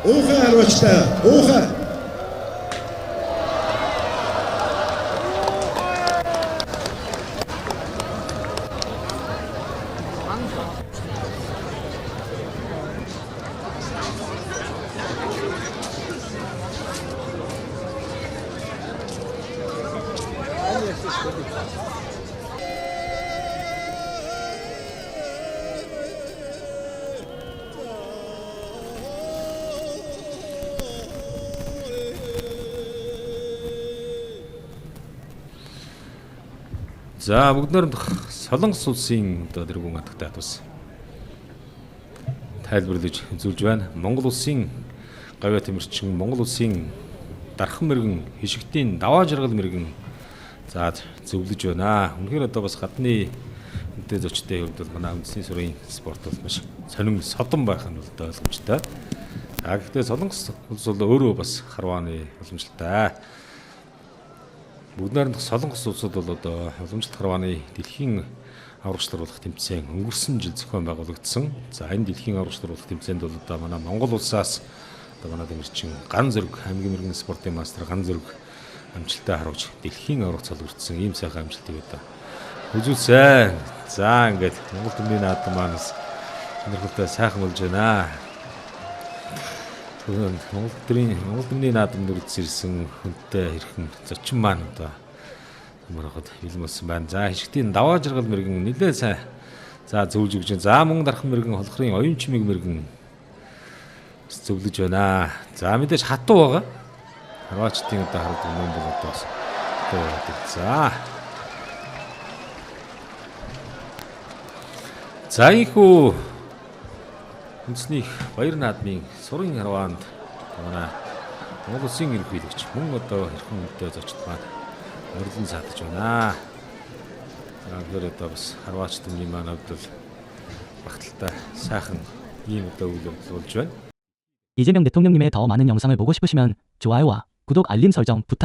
Уухай харуулжтай. Уухай. За бүгд найрамдах Солонгос улсын одоо тэргүүн хатагтай тус тайлбарлаж үзүүлж байна. Монгол улсын гавьяа тэмэрчин, Монгол улсын дархан мэрэгэн, хишигтийн даваа жаргал мэрэгэн за зөвлөж байна. Үнэхээр одоо бас гадны үнэтэй зочдын хувьд бол манай үндэсний сурын спорт бол маш сонин содон байх нь бол ойлгомжтой. Гэхдээ Солонгос улс бол өөрөө бас харвааны уламжлалтай. Бүгд найрамдах Солонгос улсууд бол одоо уламжлалт харвааны дэлхийн аврагчлуулах тэмцээн өнгөрсөн жил зохион байгуулагдсан. За энэ дэлхийн аврагчлуулах тэмцээнд бол одоо манай Монгол улсаас одоо манай тэмэрчин ган зөрөг хамгийн мэрэгэн спортын мастер ган зөрөг амжилттай харуулж дэлхийн аврагт цолгордсон ийм сайхан амжилтыг одоо үзүүлсэн. За ингээд Монгол төмний наадам маань өнөрхөлтэй сайхан болж байна. Монгол төмний наадамд үргэлжлсэн хүнтэй хэрхэн зочин маань одоо мөрөхөд хилмэлсэн байна. За хишгтийн даваа жаргал мэрэгэн нэлээд сайн за зөвлөж өгч. За мөн дархан мэрэгэн холхрын оюун чимэг мэрэгэн зөвлөж байна. За мэдээж хатуу байгаа. Харваачдын одоо хараад юм бол одоо бас за. За ийхүү үндэсний баяр наадмын сурын харваанд манай Монгол улсын ерөнхийлөгч мөн одоо хэрхэн мэдээ зочд маань урьдчилан саатаж байна. За тэр одоо бас харваач төмний маань хувьд багталтай сайхан ийм одоо үйл явдал болж байна. 이재명 대통령님의 더 많은 영상을 보고 싶으시면 좋아요와 구독 알림 설정 부탁드립니다.